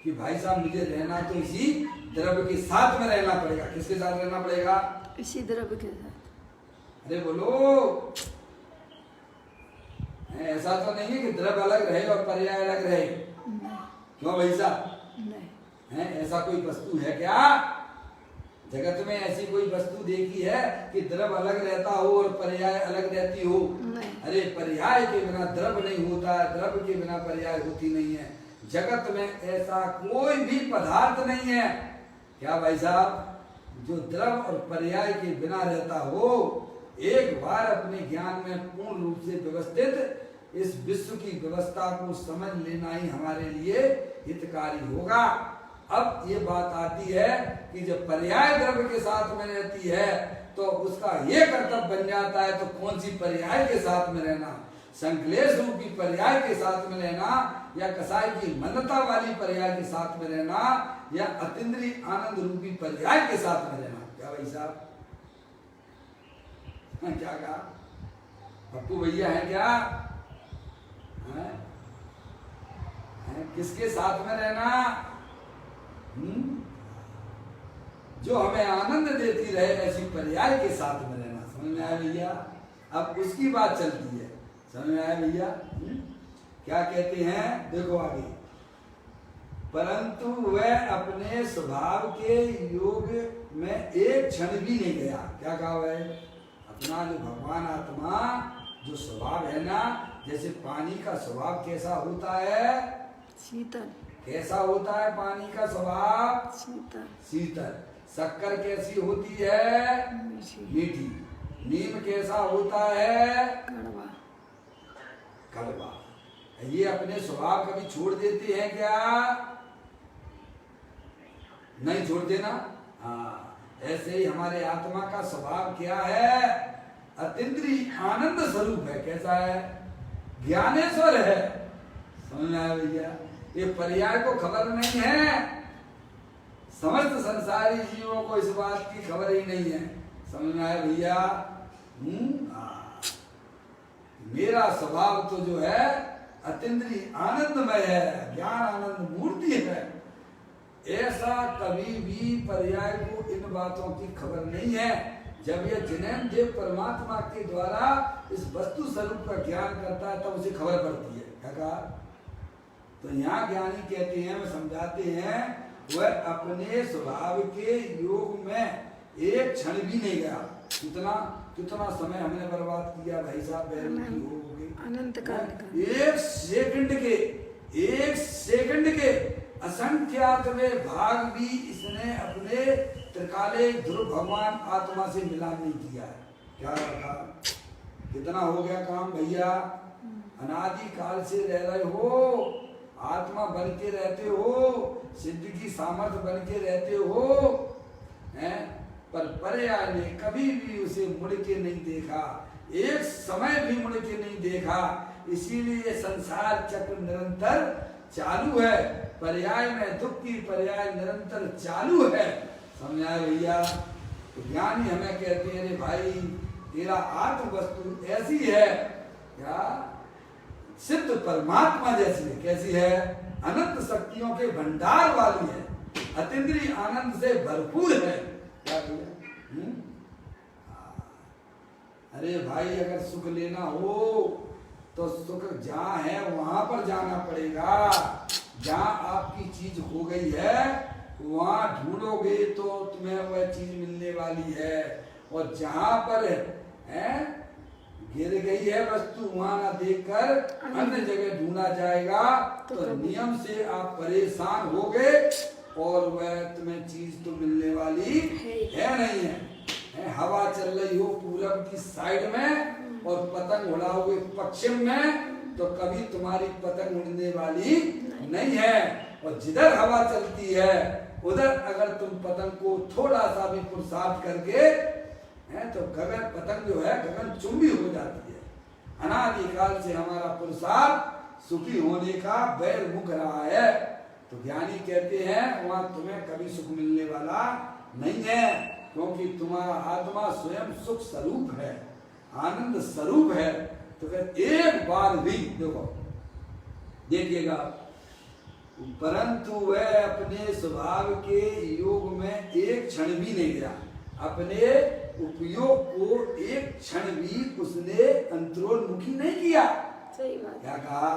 कि भाई साहब मुझे रहना तो इसी द्रव्य के साथ में रहना पड़ेगा। किसके साथ रहना पड़ेगा? इसी द्रव्य के साथ। अरे बोलो, ऐसा तो नहीं है कि द्रव्य अलग रहे और पर्याय अलग रहे? क्यों भाई साहब? नहीं। ऐसा कोई वस्तु है क्या जगत में? ऐसी कोई वस्तु देखी है कि द्रव्य अलग रहता हो और पर्याय अलग रहती हो? नहीं। अरे पर्याय के बिना द्रव्य नहीं होता है, द्रव्य के बिना पर्याय होती नहीं है। जगत में ऐसा कोई भी पदार्थ नहीं है क्या भाई साहब जो द्रव्य और पर्याय के बिना रहता हो। एक बार अपने ज्ञान में पूर्ण रूप से व्यवस्थित इस विश्व की व्यवस्था को समझ लेना ही हमारे लिए हितकारी होगा। अब ये बात आती है कि जब पर्याय द्रव्य के साथ में रहती है तो उसका ये कर्तव्य बन जाता है, तो कौन सी पर्याय के साथ में रहना? संक्लेश रूपी पर्याय के साथ में रहना, या कसाई की मन्नता वाली पर्याय के साथ में रहना, या अतीन्द्रिय आनंद रूपी पर्याय के साथ में रहना? क्या भाई साहब? क्या कहा? पप्पू भैया है क्या? किसके साथ में रहना? जो हमें आनंद देती रहे ऐसी पर्याय के साथ में रहना। समझ में आया भैया? अब उसकी बात चलती है। समझ में आया भैया? क्या कहते हैं देखो आगे, परंतु वह अपने स्वभाव के योग में एक क्षण भी नहीं गया। क्या कहा है? अपना जो भगवान आत्मा जो स्वभाव है ना, जैसे पानी का स्वभाव कैसा होता है? शीतल। कैसा होता है पानी का स्वभाव? शीतल। शीतल। शक्कर कैसी होती है? मीठी। नीम कैसा होता है? कड़वा। कड़वा। ये अपने स्वभाव कभी छोड़ देते हैं क्या? नहीं छोड़ते ना? हाँ, ऐसे ही हमारे आत्मा का स्वभाव क्या है? अतीन्द्रिय आनंद स्वरूप है। कैसा है? ज्ञानेश्वर है। समझ में आया भैया? ये पर्याय को खबर नहीं है, समस्त संसारी जीवों को इस बात की खबर ही नहीं है। समझ में आया भैया? मेरा स्वभाव तो जो है अतीन्द्रिय आनंदमय है, ज्ञान आनंद मूर्ति है। ऐसा कभी भी पर्याय को इन बातों की खबर नहीं है। जब यह जिनेन्द्र देव परमात्मा के द्वारा इस वस्तु स्वरूप का ज्ञान करता है तब उसे खबर पड़ती है। क्या कहा? तो यहाँ ज्ञानी कहते हैं, वो समझाते हैं, वह अपने स्वभाव के योग में एक क्षण भी नहीं गया। कितना कितना समय हमने बर्बाद किया भाई साहब अनंत काल। एक सेकंड के असंख्यातवें भाग भी इसने अपने त्रिकाले ध्रुव भगवान आत्मा से मिलान नहीं किया है। क्या रखा? कितना हो गया काम भैया? अनादि काल से रह रहे हो, आत्मा बन के रहते हो, सिद्ध की सामर्थ्य बन के रहते हो, हैं? पर पर्याय ने कभी भी उसे मुड़ के नहीं देखा, एक समय भी मुड़ के नहीं देखा। इसीलिए संसार चक्र निरंतर चालू है। पर्याय में दुख की पर्याय निरंतर चालू है। समझ आए भैया? तो ज्ञानी हमें कहते हैं, अरे भाई तेरा आत्म वस्तु ऐसी है क्या, सिद्ध परमात्मा जैसी है। कैसी है? अनंत शक्तियों के भंडार वाली है, अतीन्द्रिय आनंद से भरपूर है। क्या भैया? अरे भाई, अगर सुख लेना हो तो सुख जहाँ है वहां पर जाना पड़ेगा। जहाँ आपकी चीज हो गई है वहां ढूंढोगे तो तुम्हें वह चीज मिलने वाली है। और जहाँ पर है गिर गई है वस्तु, वहां ना देखकर अन्य जगह ढूंढा जाएगा तो नियम से आप परेशान होगे और वह तुम्हें चीज तो मिलने वाली है नहीं है। हवा चल रही हो पूरब की साइड में और पतंग उड़ाओगे पश्चिम में तो कभी तुम्हारी पतंग उड़ने वाली नहीं है। और जिधर हवा चलती है उधर अगर तुम पतंग को थोड़ा सा भी पुरुषार्थ करके तो गगन पतंग जो है गगन चुंबी हो जाती है। अनादिकाल से हमारा पुरुषार्थ सुखी होने का बैर मुख रहा है। तो ज्ञानी कहते हैं वहां तुम्हें कभी सुख मिलने वाला नहीं है, क्योंकि तुम्हारा आत्मा स्वयं सुख स्वरूप है, आनंद स्वरूप है। तो फिर एक बार भी देखो, देखिएगा, परंतु वह अपने स्वभाव के योग में एक क्षण भी नहीं गया। अपने उपयोग को एक क्षण भी उसने अंतरोन्मुखी नहीं किया। सही बात। क्या कहा?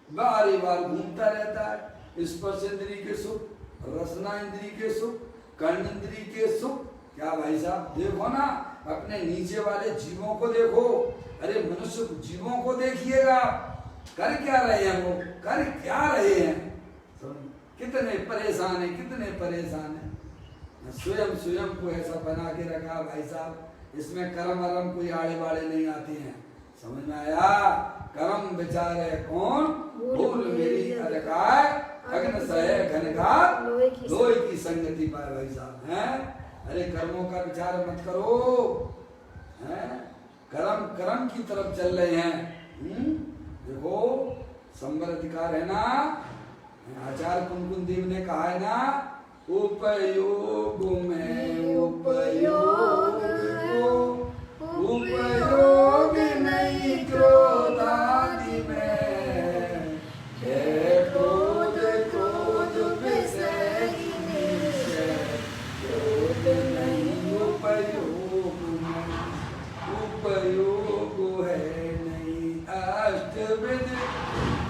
बारी बार घूमता रहता है। स्पर्श इंद्री के सुख, रसना इंद्री के सुख, कर्ण इंद्री के सुख। क्या भाई साहब, देखो ना अपने नीचे वाले जीवों को देखो। अरे मनुष्य जीवों को देखिएगा, कर क्या रहे हैं वो, कर क्या रहे हैं, कितने परेशान है, कितने परेशान है। स्वयं को ऐसा बना के रखा भाई साहब, इसमें कर्म अरम कोई आड़े बाड़े नहीं आते हैं। समझ में आया? कर्म विचारे कौन, भूल मेरी अधिकार, अग्न सहे घनघात, लोहे की संगति पाए। भाई साहब हैं, अरे कर्मों का विचार मत करो, हैं कर्म की तरफ चल रहे हैं। देखो संवर अधिकार है ना, आचार्य कुंकुन देव ने कहा है ना, उपयोग में उपयोग उपयोग नहीं क्रोध आदि में, क्रोध क्रोध विषय क्रोध नहीं उपयोग में, उपयोग है नहीं अष्टविध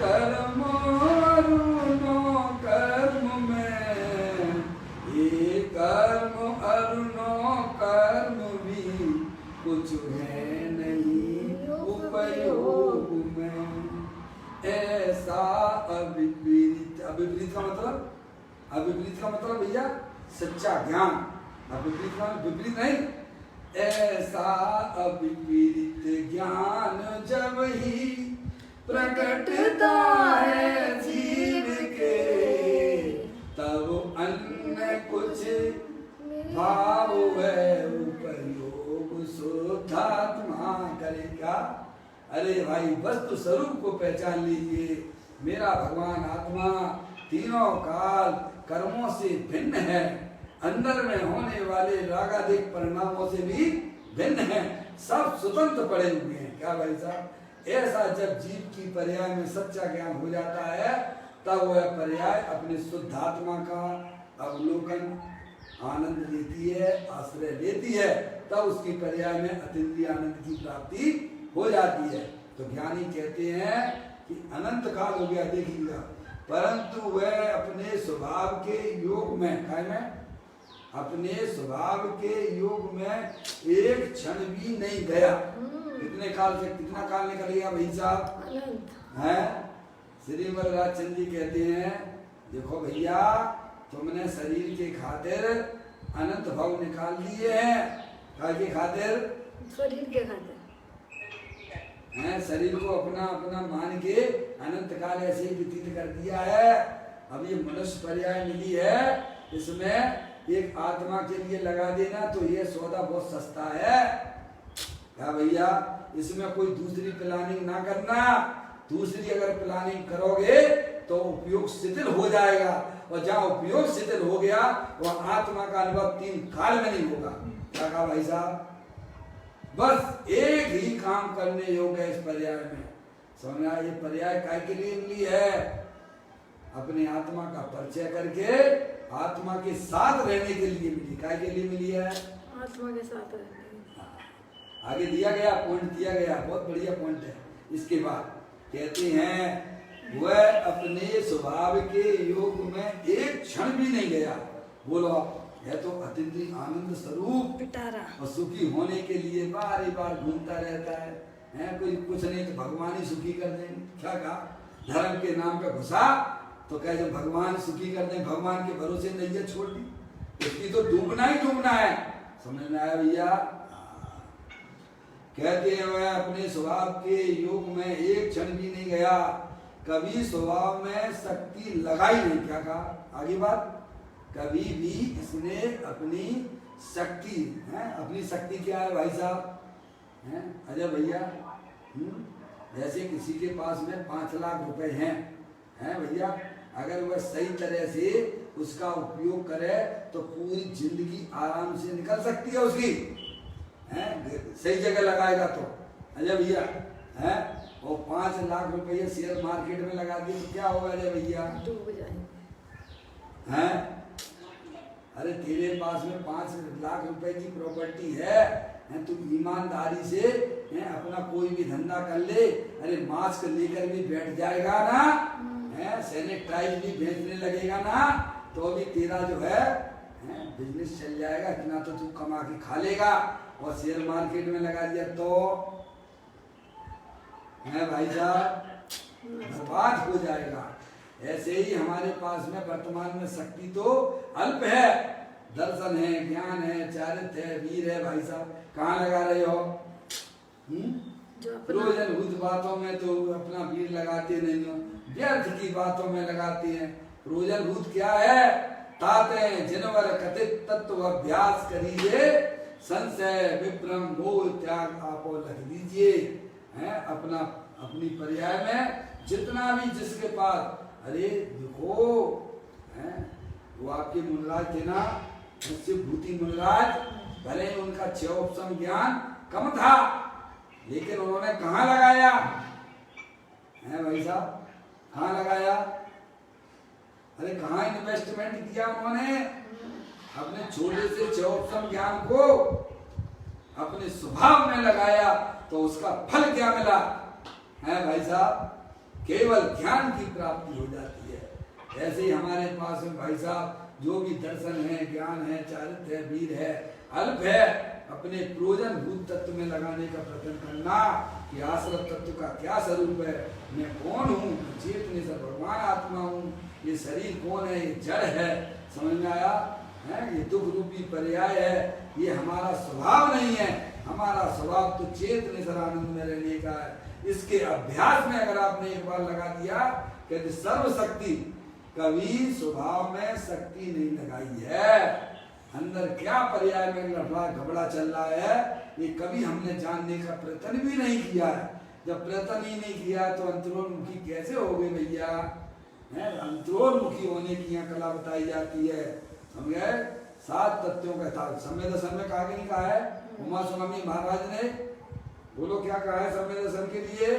कर्म अरुणों कर्म में, ये कर्म अरुणों कर्म भी कुछ है नहीं उपयोग में। ऐसा अविपरीत, अविपरीत का मतलब, अविपरीत का मतलब भैया सच्चा ज्ञान, अविपरीत का विपरीत नहीं। ऐसा अविपरीत ज्ञान जब ही प्रकटता है जीव के, तब अन्य कुछ भाव है उपयोग शुद्धात्मा करेगा। अरे भाई, वस्तु स्वरूप को पहचान लीजिए। मेरा भगवान आत्मा तीनों काल कर्मों से भिन्न है, अंदर में होने वाले रागादिक परिणामों से भी भिन्न है, सब स्वतंत्र पड़े हुए हैं। क्या भाई साहब? ऐसा जब जीव की पर्याय में सच्चा ज्ञान हो जाता है तब वह पर्याय अपने शुद्धात्मा का अवलोकन आनंद लेती है, आश्रय लेती है, तब उसकी पर्याय में अतीन्द्रिय आनंद की प्राप्ति हो जाती है। तो ज्ञानी कहते हैं कि अनंत काल हो गया, देखिएगा, परंतु वह अपने स्वभाव के योग में, काय में अपने स्वभाव के योग में एक क्षण भी नहीं गया। कितने काल से कितना काल निकल गया भाई साहब? हैं? श्री वरराज चंद जी कहते हैं, देखो भैया, तुमने शरीर के खातिर अनंत भाव निकाल लिए हैं। काय के खातिर? शरीर के खातिर हैं, शरीर को अपना अपना मान के अनंत काल ऐसे ही व्यतीत कर दिया है। अब ये मनुष्य पर्याय मिली है, इसमें एक आत्मा के लिए लगा देना तो ये सौदा बहुत सस्ता है। क्या भैया, इसमें कोई दूसरी प्लानिंग ना करना। दूसरी अगर प्लानिंग करोगे तो उपयोग शिथिल हो जाएगा, और जहाँ उपयोग शिथिल हो गया वह आत्मा का अनुभव 3 काल में नहीं होगा। क्या कहा भाई साहब? बस एक ही काम करने योग्य है इस पर्याय में। समझा? ये पर्याय काय के लिए मिली है? अपनी आत्मा का परिचय करके आत्मा के साथ रहने के लिए मिली। काय के लिए मिली है? आत्मा के साथ रहने। आगे दिया गया पॉइंट, दिया गया, बहुत बढ़िया पॉइंट है। इसके बाद कहते हैं वह अपने स्वभाव के योग में एक क्षण भी नहीं गया। बोलो, यह तो अत्यंत आनंद स्वरूप पिटारा और सुखी होने के लिए बार बार घूमता रहता है। कोई कुछ नहीं तो भगवान ही सुखी कर देंगे। क्या कहा? धर्म के नाम पे घुसा तो कहे जब भगवान सुखी कर दें, भगवान के भरोसे नैया छोड़ दी, इसकी तो डूबना ही डूबना है। समझ में आया भैया? कहते हैं वह अपने स्वभाव के योग में एक क्षण भी नहीं गया, कभी स्वभाव में शक्ति लगाई नहीं। क्या कहा? आगे बात, कभी भी इसने अपनी शक्ति है, अपनी शक्ति क्या है भाई साहब? हैं अजय भैया, जैसे किसी के पास में 5 लाख रुपए हैं भैया, अगर वह सही तरह से उसका उपयोग करे तो पूरी जिंदगी आराम से निकल सकती है उसकी। सही जगह लगाएगा तो अजय भैया है। और 5 लाख रुपये शेयर मार्केट में लगा दिए तो क्या होगा अजय भैया? डूब जाएंगे। हैं? अरे तेरे पास में 5 लाख रुपए की प्रॉपर्टी है, तू ईमानदारी से अपना कोई भी धंधा कर ले, अरे मास्क लेकर भी बैठ जाएगा ना, सैनिटाइज भी बेचने लगेगा ना, तो भी तेरा जो है बिजनेस चल जाएगा। इतना तो तू कमा के खा लेगा। और शेयर मार्केट में लगा दिया तो है भाई साहब बर्बाद हो जाएगा। ऐसे ही हमारे पास में वर्तमान में शक्ति तो अल्प है, दर्शन है, ज्ञान है, चारित्र है, वीर है। भाई साहब कहाँ लगा रहे हो? प्रयोजनभूत बातों में तो अपना वीर लगाते नहीं हो, व्यर्थ की बातों में लगाते हैं। प्रयोजनभूत क्या है? ताते जिनवर कथित तत्व अभ्यास करिए, संशय विभ्रम मोह त्याग आपो लग दीजिए। अपना अपनी पर्याय में जितना भी जिसके पास, अरे देखो वो आपके मुनराज थे ना, भूति मुनराज, भले ही उनका क्षयोपशम ज्ञान कम था, लेकिन उन्होंने कहाँ लगाया है भाई साहब? कहाँ लगाया? अरे कहाँ इन्वेस्टमेंट किया उन्होंने? अपने छोटे से क्षयोपशम ज्ञान को अपने स्वभाव में लगाया, तो उसका फल क्या मिला है भाई साहब? केवल ज्ञान की प्राप्ति हो जाती है। ऐसे ही हमारे पास में भाई साहब जो भी दर्शन है, ज्ञान है, चारित्र है, वीर है, अल्प है, अपने प्रयोजन भूत तत्व में लगाने का प्रयत्न करना कि आश्रत तत्व का क्या स्वरूप है, मैं कौन हूँ, चेतन से भगवान आत्मा हूँ, ये शरीर कौन है, ये जड़ है। समझ में आया? ये दुख रूपी पर्याय है, ये हमारा स्वभाव नहीं है। हमारा स्वभाव तो चेतन से आनंद में रहने का है। इसके अभ्यास में अगर आपने एक बार लगा दिया, कहते सर्वशक्ति, कभी स्वभाव में शक्ति नहीं लगाई है, अंदर क्या पर्याय में लफड़ा घबड़ा चल रहा है, ये कभी हमने जानने का प्रयत्न भी नहीं किया है। जब प्रयत्न ही नहीं किया तो अंतरोन्मुखी कैसे हो गए भैया? अंतरोन्मुखी होने की यहाँ कला बताई जाती है। समझ गए? 7 तत्वों का था। समय दर्शन में कहा कि नहीं कहा है? उमा स्वामी महाराज ने, बोलो क्या कहा है समय दर्शन के लिए?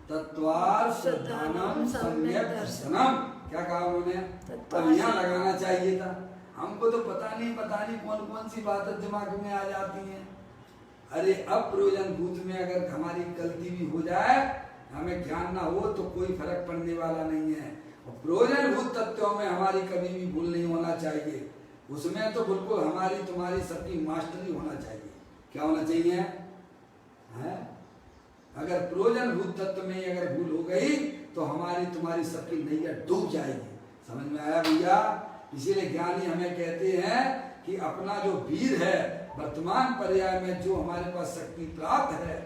तत्वार्थानम सम्यक दर्शनम। क्या कहा उन्होंने? तब यहाँ लगाना चाहिए था। हमको तो पता नहीं कौन कौन सी बातें दिमाग में आ जाती हैं। अरे अब प्रयोजन भूत में अगर हमारी गलती भी हो जाए, हमें ज्ञान ना हो तो कोई फर्क पड़ने वाला नहीं है। और प्रयोजन भूत तत्वों में हमारी कभी भी भूल नहीं होना चाहिए। उसमें तो बिल्कुल हमारी तुम्हारी सबकी मास्टरी होना चाहिए। क्या होना चाहिए है? अगर प्रयोजन भूत तत्व में अगर भूल हो गई तो हमारी तुम्हारी सबकी नैया डूब जाएगी। समझ में आया भैया? इसीलिए ज्ञानी हमें कहते हैं कि अपना जो वीर है, वर्तमान पर्याय में जो हमारे पास शक्ति प्राप्त है,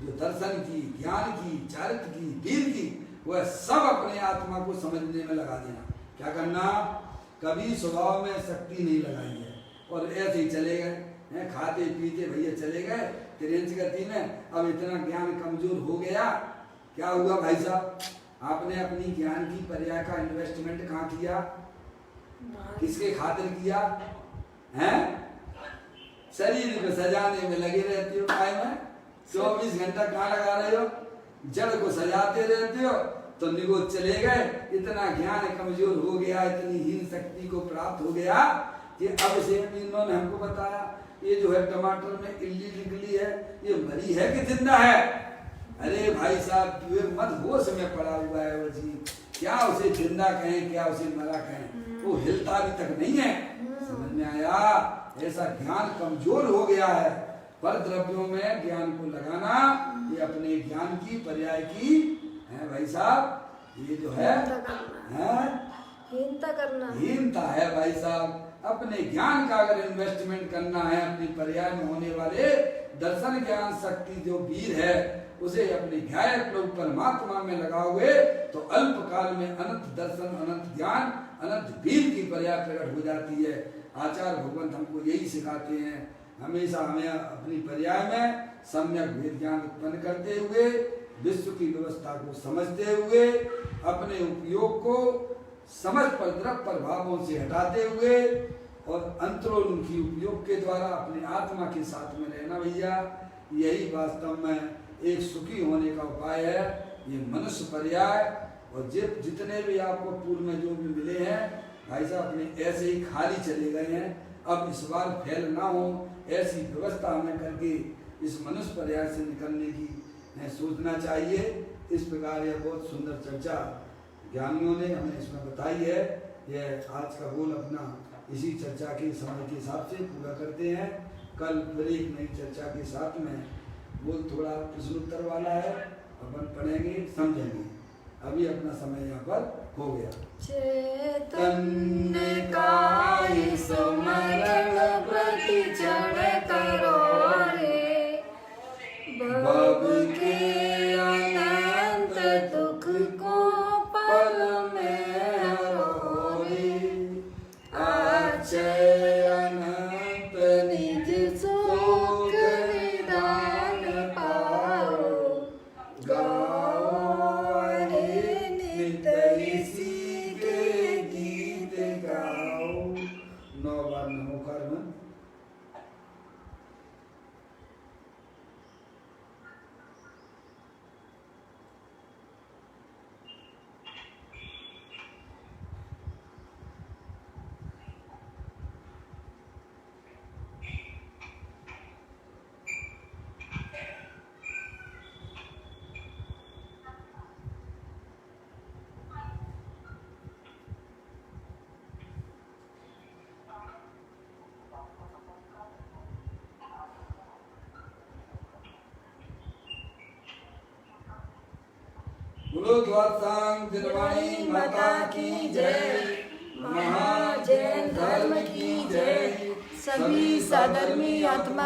जो दर्शन की, ज्ञान की, चारित्र की, वीर की, वह सब अपने आत्मा को समझने में लगा देना। क्या करना? कभी स्वभाव में शक्ति नहीं लगाई है और ऐसे ही चले गए, खाते पीते भैया चले गए ट्रेन गति में। अब इतना ज्ञान कमजोर हो गया, क्या हुआ भाई साहब? आपने अपनी ज्ञान की पर्याय का इन्वेस्टमेंट कहाँ किया? किसके खातिर किया है? शरीर को सजाने में लगे रहते हो, काय में 24 घंटा कहाँ लगा रहे हो, जड़ को सजाते रहते हो। तो निगोद चले गए, इतना ज्ञान कमजोर हो गया, इतनी हीन शक्ति को प्राप्त हो गया कि अब से इन्होंने हमको बताया ये जो है टमाटर में इल्ली निकली है, ये मरी है कि जिंदा है। अरे भाई साहब मत होश में पड़ा हुआ है वो जी, क्या उसे जिंदा कहें क्या उसे मरा कहें, वो हिलता भी तक नहीं है। समझ में आया, ऐसा ज्ञान कमजोर हो गया है। पर द्रव्यों में ज्ञान को लगाना ये अपने ज्ञान की पर्याय की है भाई साहब, ये जो है हीनता है भाई साहब। अपने ज्ञान का अगर इन्वेस्टमेंट करना है, अपनी पर्याय में होने वाले दर्शन ज्ञान शक्ति जो वीर है उसे अपने ध्यान प्रभु परमात्मा में लगाओगे तो अल्प काल में अनंत दर्शन, अनंत ज्ञान, अनंत वीर की पर्याय प्रकट हो जाती है। आचार्य भगवंत हमको यही सिखाते हैं, हमेशा हमें अपनी पर्याय में सम्यक वेद ज्ञान उत्पन्न करते हुए, विश्व की व्यवस्था को समझते हुए, अपने उपयोग को समझ पर द्रव प्रभावों से हटाते हुए और अंतरोन्मुखी उपयोग के द्वारा अपने आत्मा के साथ में रहना भैया, यही वास्तव में एक सुखी होने का उपाय है। ये मनुष्य पर्याय और जितने भी आपको पूर्व में जो भी मिले हैं भाई साहब अपने ऐसे ही खाली चले गए हैं। अब इस बार फैल ना हो ऐसी व्यवस्था हमें करके इस मनुष्य पर्याय से निकलने की सोचना चाहिए। इस प्रकार यह बहुत सुंदर चर्चा ज्ञानियों ने हमें इसमें बताई है। यह आज का बोल अपना इसी चर्चा के समय के हिसाब से पूरा करते हैं। कल फिर एक नई चर्चा के साथ में बोल थोड़ा प्रश्नोत्तर वाला है, अपन पढ़ेंगे समझेंगे। अभी अपना समय यहाँ पर हो गया। चैतन्य का सुमरण प्रति चढ़ करो रे, भव के अनंत दुख को पल में हरो रे, आचय अनंत निज सुख निदान पाओ, गाओ रे नित इसी के गीत गाओ। 9 बार नमो कर्म। बोलो द्वादशांग दिनवाणी माता की जय, महाजैन धर्म की जय। सभी सधर्मी आत्मा